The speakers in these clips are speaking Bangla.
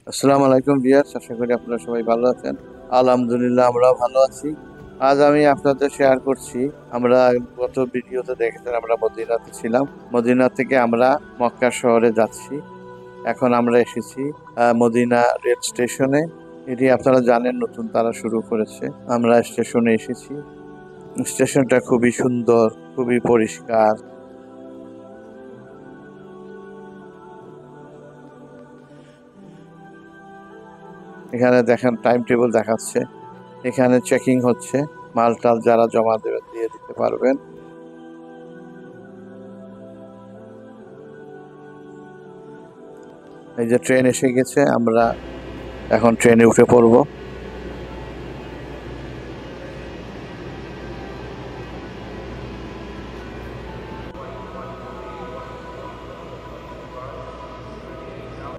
আসসালামু আলাইকুম ভিউয়ার্স, আশা করি আপনারা সবাই ভালো আছেন। আলহামদুলিল্লাহ আমরাও ভালো আছি। আজ আমি আপনাদের শেয়ার করছি, আমরা গত ভিডিওতে দেখেছেন আমরা মদিনাতে ছিলাম। মদিনা থেকে আমরা মক্কা শহরে যাচ্ছি। এখন আমরা এসেছি মদিনা রেল স্টেশনে। এটি আপনারা জানেন নতুন তারা শুরু করেছে। আমরা স্টেশনে এসেছি। স্টেশনটা খুবই সুন্দর, খুবই পরিষ্কার। এখানে দেখেন টাইম টেবিল দেখাচ্ছে। এখানে চেকিং হচ্ছে, মালটাল যারা জমা দেবে দিয়ে দিতে পারবেন। এই যে ট্রেন এসে গেছে, আমরা এখন ট্রেনে উঠে পড়ব।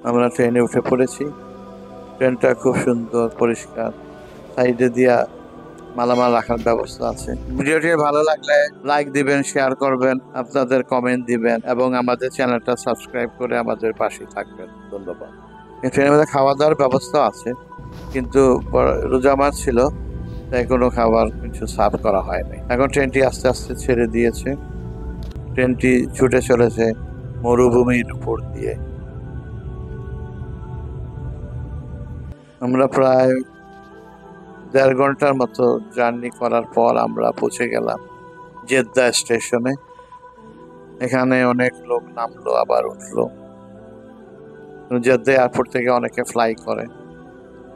আমরা ট্রেনে উঠে পড়েছি। ট্রেনটা খুব সুন্দর, পরিষ্কার। সাইডে দিয়া মালামাল রাখার ব্যবস্থা আছে। ভিডিওটি ভালো লাগলে লাইক দিবেন, শেয়ার করবেন, আপনাদের কমেন্ট দিবেন এবং আমাদের চ্যানেলটা সাবস্ক্রাইব করে আমাদের পাশে থাকবেন। ধন্যবাদ। এই ট্রেনের মধ্যে খাওয়া দাওয়ার ব্যবস্থা আছে, কিন্তু রোজা মাস ছিল, তাই কোনো খাবার কিছু সার্ভ করা হয়নি। এখন ট্রেনটি আস্তে আস্তে ছেড়ে দিয়েছে। ট্রেনটি ছুটে চলেছে মরুভূমির উপর দিয়ে। আমরা প্রায় 1.5 ঘন্টার মতো জার্নি করার পর আমরা পৌঁছে গেলাম জেদ্দা স্টেশনে। এখানে অনেক লোক নামলো আবার উঠলো। জেদ্দা এয়ারপোর্ট থেকে অনেকে ফ্লাই করে,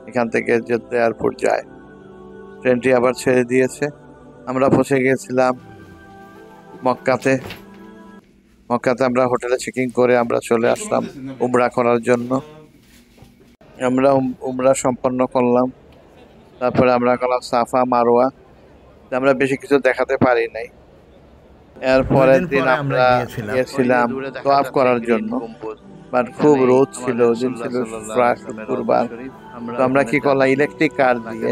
এখান থেকে জেদ্দা এয়ারপোর্ট যায়। ট্রেনটি আবার ছেড়ে দিয়েছে। আমরা পৌঁছে গিয়েছিলাম মক্কাতে। মক্কাতে আমরা হোটেলে চেকিং করে আমরা চলে আসলাম উমরা করার জন্য। আমরা উমরা সম্পন্ন করলাম। তারপরে আমরা করলাম সাফা মারোয়া। আমরা বেশি কিছু দেখাতে পারি নাই। এর পরের দিন আমরা গিয়েছিলাম তোয়াফ করার জন্য, বাট খুব রোদ ছিল, দিন ছিল প্রায় শুক্রবার। তো আমরা কি করলাম, ইলেকট্রিক কার দিয়ে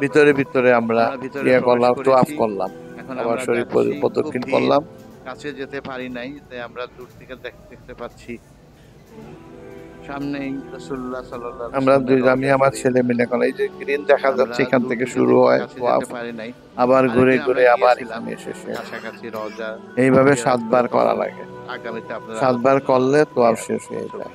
ভিতরে ভিতরে আমরা ইয়ে করলাম, তোয়াফ করলাম, আবার শরীফ প্রদক্ষিণ করলাম। কাছে যেতে পারি নাই, তাই আমরা দূর থেকে দেখতে পাচ্ছি সামনেই রাসূলুল্লাহ সাল্লাল্লাহু আলাইহি আমরা আমি আমার ছেলে মিলে করলাম। এই যে গ্রিন দেখা যাচ্ছে, এখান থেকে শুরু হয় তোয়াফ, আবার ঘুরে ঘুরে আবার এখানে এসে কাছাকাছি রওজা। এইভাবে 7 বার করা লাগে। 7 বার করলে তোয়াফ শেষ হয়ে যায়।